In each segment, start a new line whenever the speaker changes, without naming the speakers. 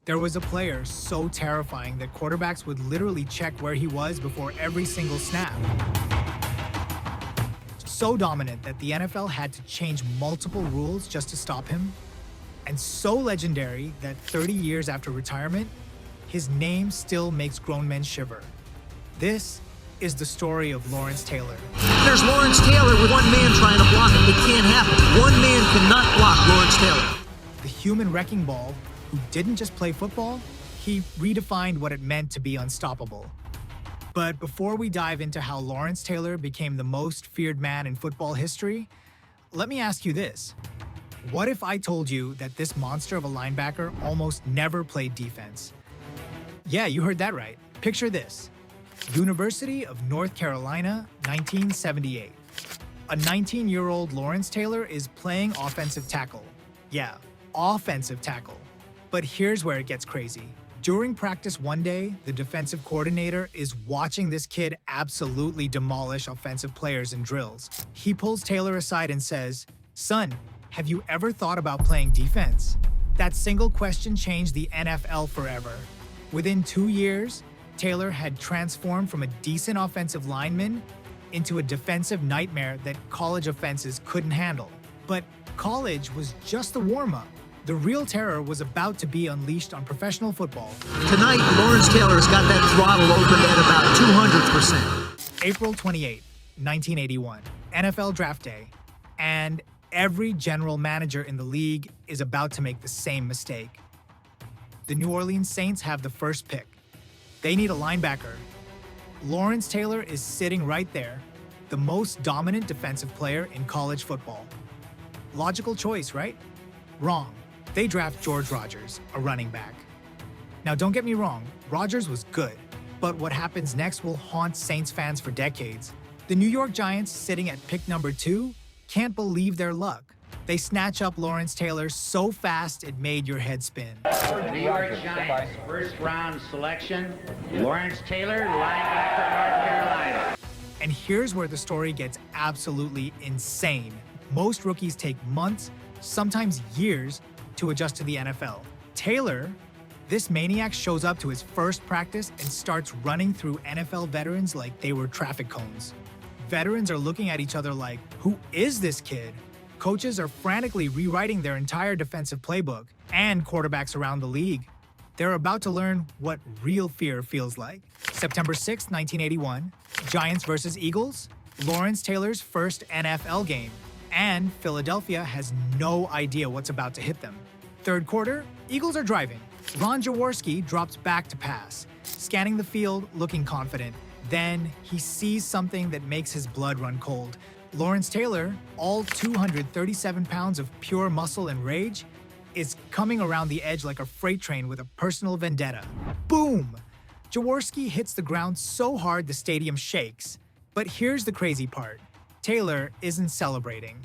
There was a player so terrifying that quarterbacks would literally check where he was before every single snap. So dominant that the NFL had to change multiple rules just to stop him. And so legendary that 30 years after retirement, his name still makes grown men shiver. This is the story of Lawrence Taylor.
There's Lawrence Taylor with one man trying to block him. It can't happen. One man cannot block Lawrence Taylor.
The human wrecking ball who didn't just play football, he redefined what it meant to be unstoppable. But before we dive into how Lawrence Taylor became the most feared man in football history, let me ask you this. What if I told you that this monster of a linebacker almost never played defense? Yeah, you heard that right. Picture this. University of North Carolina, 1978. A 19-year-old Lawrence Taylor is playing offensive tackle. Yeah, offensive tackle. But here's where it gets crazy. During practice one day, the defensive coordinator is watching this kid absolutely demolish offensive players in drills. He pulls Taylor aside and says, "Son, have you ever thought about playing defense?" That single question changed the NFL forever. Within 2 years, Taylor had transformed from a decent offensive lineman into a defensive nightmare that college offenses couldn't handle. But college was just the warm-up. The real terror was about to be unleashed on professional football.
Tonight, Lawrence Taylor's got that throttle open at about 200%.
April 28, 1981, NFL Draft Day. And every general manager in the league is about to make the same mistake. The New Orleans Saints have the first pick. They need a linebacker. Lawrence Taylor is sitting right there, the most dominant defensive player in college football. Logical choice, right? Wrong. They draft George Rogers, a running back. Now, don't get me wrong, Rogers was good, but what happens next will haunt Saints fans for decades. The New York Giants, sitting at pick number 2, can't believe their luck. They snatch up Lawrence Taylor so fast it made your head spin.
New York Giants, first-round selection, Lawrence Taylor, linebacker, North Carolina.
And here's where the story gets absolutely insane. Most rookies take months, sometimes years, to adjust to the NFL. Taylor, this maniac, shows up to his first practice and starts running through NFL veterans like they were traffic cones. Veterans are looking at each other like, who is this kid? Coaches are frantically rewriting their entire defensive playbook, and quarterbacks around the league. They're about to learn what real fear feels like. September 6, 1981, Giants versus Eagles, Lawrence Taylor's first NFL game, and Philadelphia has no idea what's about to hit them. Third quarter, Eagles are driving. Ron Jaworski drops back to pass, scanning the field, looking confident. Then he sees something that makes his blood run cold. Lawrence Taylor, all 237 pounds of pure muscle and rage, is coming around the edge like a freight train with a personal vendetta. Boom! Jaworski hits the ground so hard the stadium shakes. But here's the crazy part. Taylor isn't celebrating.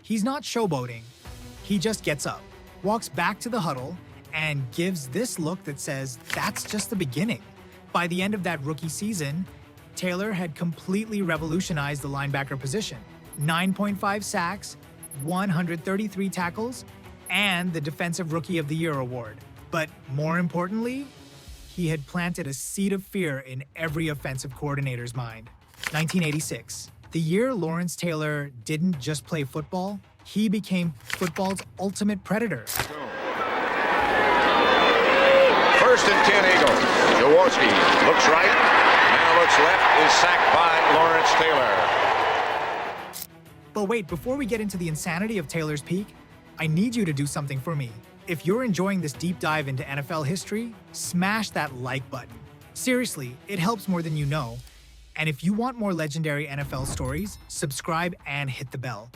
He's not showboating. He just gets up, walks back to the huddle, and gives this look that says, that's just the beginning. By the end of that rookie season, Taylor had completely revolutionized the linebacker position. 9.5 sacks, 133 tackles, and the Defensive Rookie of the Year award. But more importantly, he had planted a seed of fear in every offensive coordinator's mind. 1986. The year Lawrence Taylor didn't just play football, he became football's ultimate predator.
First and 10 Eagles. Jaworski looks right, now looks left, is sacked by Lawrence Taylor.
But wait, before we get into the insanity of Taylor's peak, I need you to do something for me. If you're enjoying this deep dive into NFL history, smash that like button. Seriously, it helps more than you know. And if you want more legendary NFL stories, subscribe and hit the bell.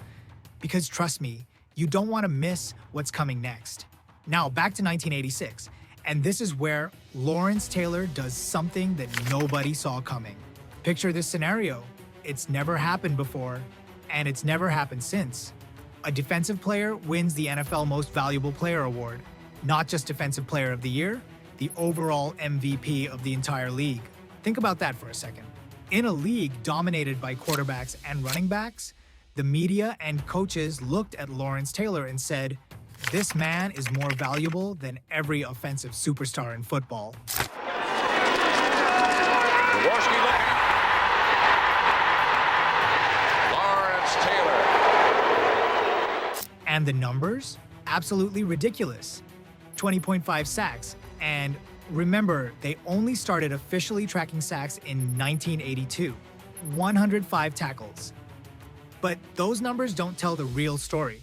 Because trust me, you don't want to miss what's coming next. Now, back to 1986. And this is where Lawrence Taylor does something that nobody saw coming. Picture this scenario. It's never happened before, and it's never happened since. A defensive player wins the NFL Most Valuable Player award. Not just Defensive Player of the Year, the overall MVP of the entire league. Think about that for a second. In a league dominated by quarterbacks and running backs, the media and coaches looked at Lawrence Taylor and said, This man is more valuable than every offensive superstar in football.
Jaworski looking. Lawrence Taylor.
And the numbers? Absolutely ridiculous. 20.5 sacks. And remember, they only started officially tracking sacks in 1982. 105 tackles. But those numbers don't tell the real story.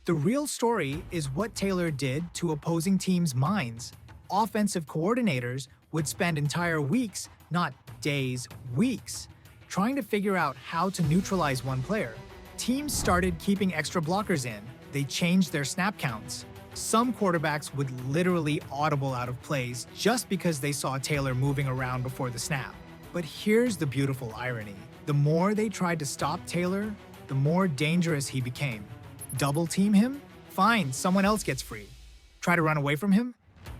The real story is what Taylor did to opposing teams' minds. Offensive coordinators would spend entire weeks, not days, weeks, trying to figure out how to neutralize one player. Teams started keeping extra blockers in. They changed their snap counts. Some quarterbacks would literally audible out of plays just because they saw Taylor moving around before the snap. But here's the beautiful irony. The more they tried to stop Taylor, the more dangerous he became. Double team him? Fine, someone else gets free. Try to run away from him?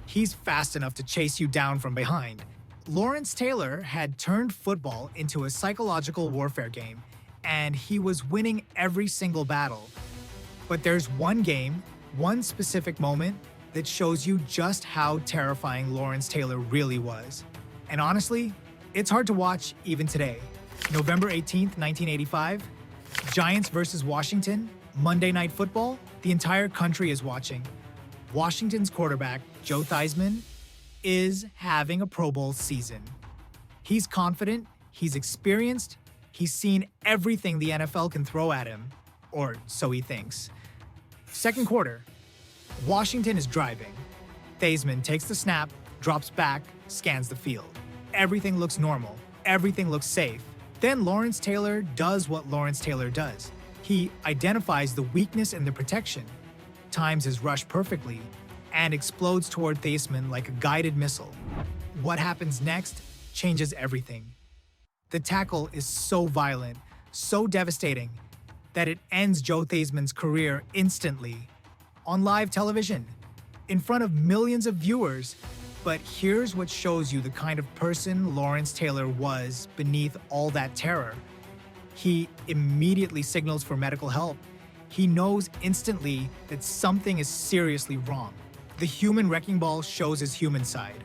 He's fast enough to chase you down from behind. Lawrence Taylor had turned football into a psychological warfare game, and he was winning every single battle. But there's one game, one specific moment, that shows you just how terrifying Lawrence Taylor really was. And honestly, it's hard to watch even today. November 18th, 1985, Giants versus Washington, Monday Night Football, the entire country is watching. Washington's quarterback, Joe Theismann, is having a Pro Bowl season. He's confident, he's experienced, he's seen everything the NFL can throw at him, or so he thinks. Second quarter, Washington is driving. Theismann takes the snap, drops back, scans the field. Everything looks normal, everything looks safe. Then Lawrence Taylor does what Lawrence Taylor does. He identifies the weakness in the protection, times his rush perfectly, and explodes toward Theismann like a guided missile. What happens next changes everything. The tackle is so violent, so devastating, that it ends Joe Theismann's career instantly. On live television, in front of millions of viewers. But here's what shows you the kind of person Lawrence Taylor was beneath all that terror. He immediately signals for medical help. He knows instantly that something is seriously wrong. The human wrecking ball shows his human side.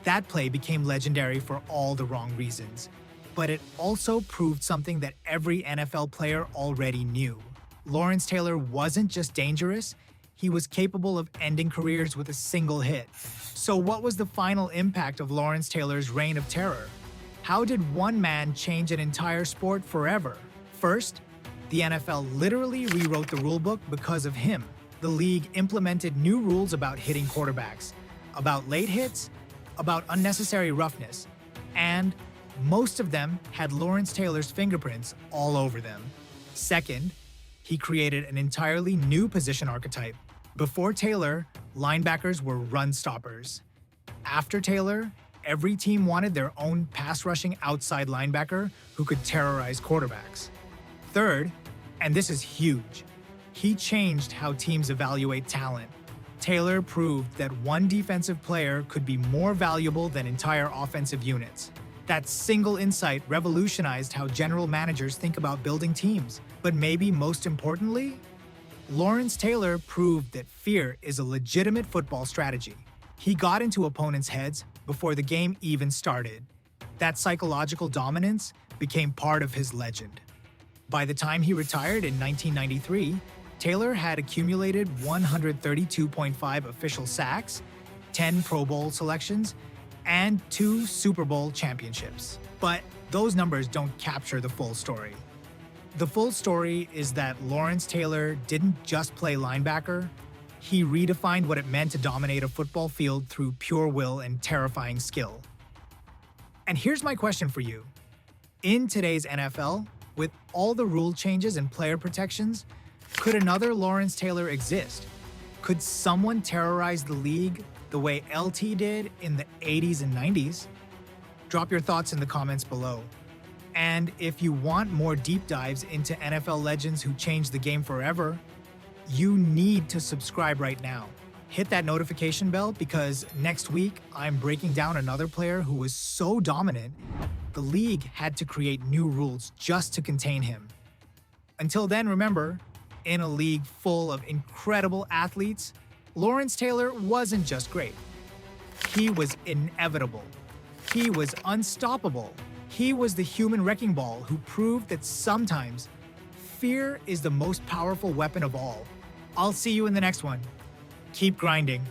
That play became legendary for all the wrong reasons. But it also proved something that every NFL player already knew. Lawrence Taylor wasn't just dangerous, he was capable of ending careers with a single hit. So what was the final impact of Lawrence Taylor's reign of terror? How did one man change an entire sport forever? First, the NFL literally rewrote the rulebook because of him. The league implemented new rules about hitting quarterbacks, about late hits, about unnecessary roughness, and most of them had Lawrence Taylor's fingerprints all over them. Second, he created an entirely new position archetype. Before Taylor, linebackers were run stoppers. After Taylor, every team wanted their own pass-rushing outside linebacker who could terrorize quarterbacks. Third, and this is huge, he changed how teams evaluate talent. Taylor proved that one defensive player could be more valuable than entire offensive units. That single insight revolutionized how general managers think about building teams. But maybe most importantly, Lawrence Taylor proved that fear is a legitimate football strategy. He got into opponents' heads before the game even started. That psychological dominance became part of his legend. By the time he retired in 1993, Taylor had accumulated 132.5 official sacks, 10 Pro Bowl selections, and 2 Super Bowl championships. But those numbers don't capture the full story. The full story is that Lawrence Taylor didn't just play linebacker, he redefined what it meant to dominate a football field through pure will and terrifying skill. And here's my question for you. In today's NFL, with all the rule changes and player protections, could another Lawrence Taylor exist? Could someone terrorize the league the way LT did in the 80s and 90s? Drop your thoughts in the comments below. And if you want more deep dives into NFL legends who changed the game forever, you need to subscribe right now. Hit that notification bell because next week I'm breaking down another player who was so dominant, the league had to create new rules just to contain him. Until then, remember, In a league full of incredible athletes, Lawrence Taylor wasn't just great. He was inevitable. He was unstoppable. He was the human wrecking ball who proved that sometimes fear is the most powerful weapon of all. I'll see you in the next one. Keep grinding.